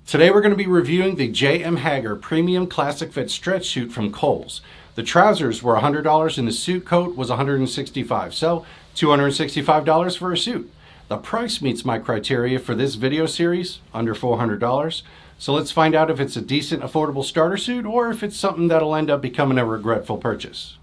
Today we're going to be reviewing the J.M. Haggar Premium Classic Fit Stretch Suit from Kohls. The trousers were $100 and the suit coat was $165, so $265 for a suit. The price meets my criteria for this video series, under $400. So let's find out if it's a decent, affordable starter suit or if it's something that'll end up becoming a regretful purchase.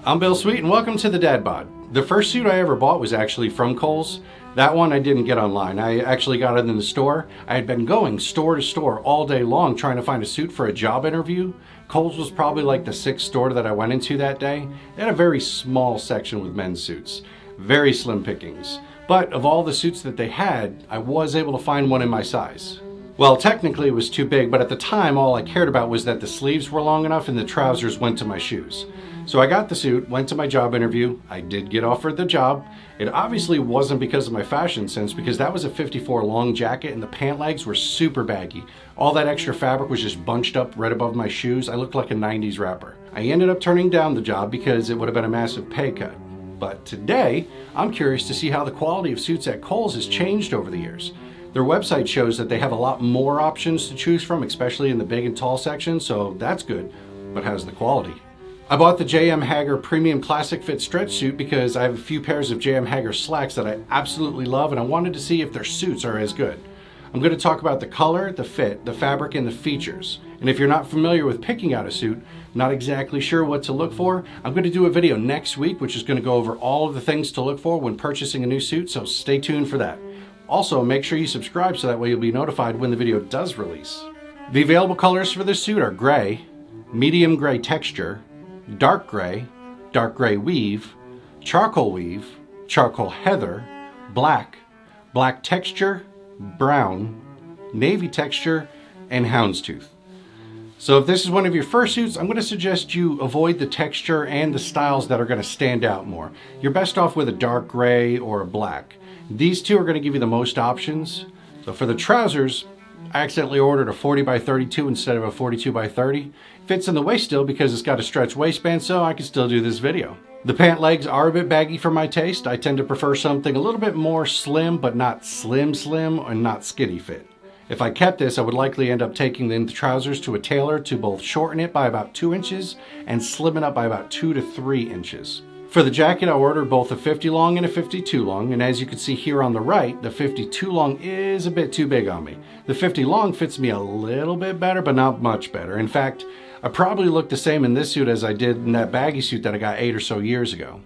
I'm Bill Sweet and welcome to the Dad Bod. The first suit I ever bought was actually from Kohls. That one I didn't get online. I actually got it in the store. I had been going store to store all day long trying to find a suit for a job interview. Kohls was probably like the sixth store that I went into that day. They had a very small section with men's suits. Very slim pickings. But of all the suits that they had, I was able to find one in my size. Well, technically it was too big, but at the time all I cared about was that the sleeves were long enough and the trousers went to my shoes. So I got the suit, went to my job interview. I did get offered the job. It obviously wasn't because of my fashion sense, because that was a 54 long jacket and the pant legs were super baggy. All that extra fabric was just bunched up right above my shoes. I looked like a 90s rapper. I ended up turning down the job because it would have been a massive pay cut. But today, I'm curious to see how the quality of suits at Kohls has changed over the years. Their website shows that they have a lot more options to choose from, especially in the big and tall section, so that's good. But how's the quality? I bought the J.M. Haggar Premium Classic Fit Stretch Suit because I have a few pairs of J.M. Haggar slacks that I absolutely love, and I wanted to see if their suits are as good. I'm going to talk about the color, the fit, the fabric, and the features. And if you're not familiar with picking out a suit, not exactly sure what to look for, I'm going to do a video next week which is going to go over all of the things to look for when purchasing a new suit, so stay tuned for that. Also, make sure you subscribe so that way you'll be notified when the video does release. The available colors for this suit are gray, medium gray texture, dark gray weave, charcoal heather, black texture, brown, navy texture, and houndstooth. So if this is one of your first suits, I'm going to suggest you avoid the texture and the styles that are going to stand out more. You're best off with a dark gray or a black. These two are going to give you the most options. So for the trousers, I accidentally ordered a 40 by 32 instead of a 42 by 30. Fits in the waist still because it's got a stretch waistband, so I can still do this video. The pant legs are a bit baggy for my taste. I tend to prefer something a little bit more slim, but not slim and not skinny fit. If I kept this, I would likely end up taking the trousers to a tailor to both shorten it by about 2 inches and slim it up by about 2 to 3 inches. For the jacket, I ordered both a 50 long and a 52 long, and as you can see here on the right, the 52 long is a bit too big on me. The 50 long fits me a little bit better, but not much better. In fact, I probably look the same in this suit as I did in that baggy suit that I got 8 or so years ago.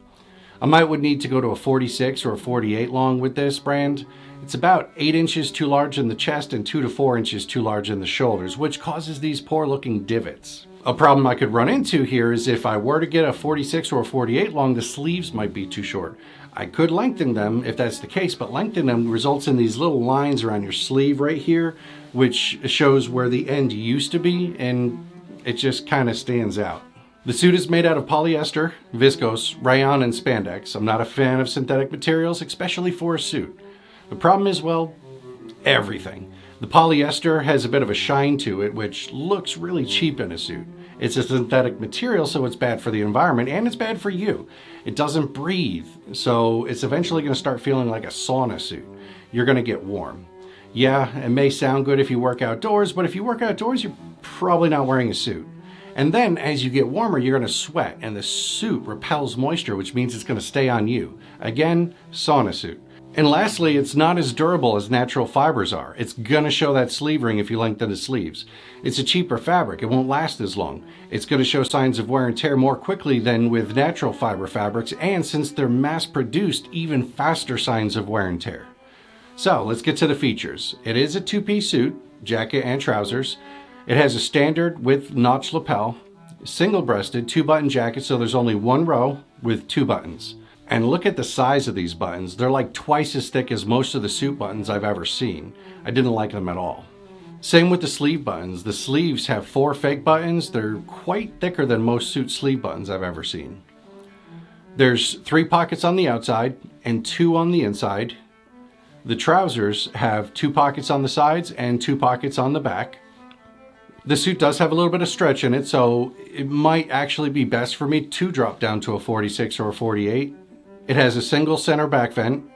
I would need to go to a 46 or a 48 long with this brand. It's about 8 inches too large in the chest and 2 to 4 inches too large in the shoulders, which causes these poor looking divots. A problem I could run into here is if I were to get a 46 or a 48 long, the sleeves might be too short. I could lengthen them if that's the case, but lengthening them results in these little lines around your sleeve right here, which shows where the end used to be, and it just kind of stands out. The suit is made out of polyester, viscose, rayon, and spandex. I'm not a fan of synthetic materials, especially for a suit. The problem is, well, everything. The polyester has a bit of a shine to it, which looks really cheap in a suit. It's a synthetic material, so it's bad for the environment, and it's bad for you. It doesn't breathe, so it's eventually going to start feeling like a sauna suit. You're going to get warm. Yeah, it may sound good if you work outdoors, but if you work outdoors, you're probably not wearing a suit. And then as you get warmer, you're going to sweat, and the suit repels moisture, which means it's going to stay on you. Again, sauna suit. And lastly, it's not as durable as natural fibers are. It's going to show that sleeve ring if you lengthen the sleeves. It's a cheaper fabric. It won't last as long. It's going to show signs of wear and tear more quickly than with natural fiber fabrics, and since they're mass-produced, even faster signs of wear and tear. So let's get to the features. It is a two-piece suit, jacket and trousers. It has a standard with notch lapel, single-breasted, 2-button jacket, so there's only one row with 2 buttons. And look at the size of these buttons. They're like twice as thick as most of the suit buttons I've ever seen. I didn't like them at all. Same with the sleeve buttons. The sleeves have 4 fake buttons. They're quite thicker than most suit sleeve buttons I've ever seen. There's 3 pockets on the outside and 2 on the inside. The trousers have 2 pockets on the sides and 2 pockets on the back. The suit does have a little bit of stretch in it, so it might actually be best for me to drop down to a 46 or a 48. It has a single center back vent.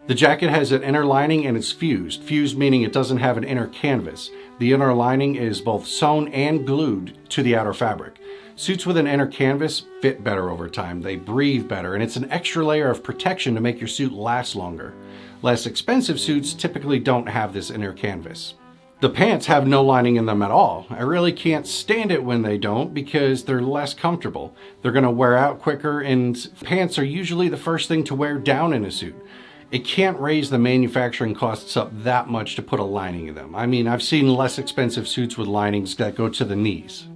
The jacket has an inner lining and it's fused. Fused meaning it doesn't have an inner canvas. The inner lining is both sewn and glued to the outer fabric. Suits with an inner canvas fit better over time. They breathe better, and it's an extra layer of protection to make your suit last longer. Less expensive suits typically don't have this inner canvas. The pants have no lining in them at all. I really can't stand it when they don't because they're less comfortable. They're going to wear out quicker, and pants are usually the first thing to wear down in a suit. It can't raise the manufacturing costs up that much to put a lining in them. I mean, I've seen less expensive suits with linings that go to the knees.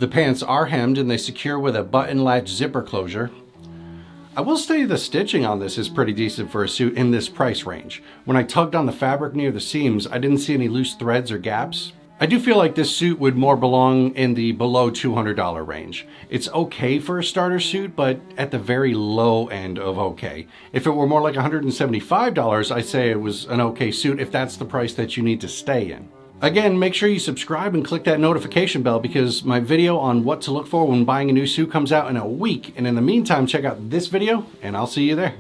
The pants are hemmed and they secure with a button latch zipper closure. I will say the stitching on this is pretty decent for a suit in this price range. When I tugged on the fabric near the seams, I didn't see any loose threads or gaps. I do feel like this suit would more belong in the below $200 range. It's okay for a starter suit, but at the very low end of okay. If it were more like $175, I'd say it was an okay suit if that's the price that you need to stay in. Again, make sure you subscribe and click that notification bell because my video on what to look for when buying a new suit comes out in a week. And in the meantime, check out this video and I'll see you there.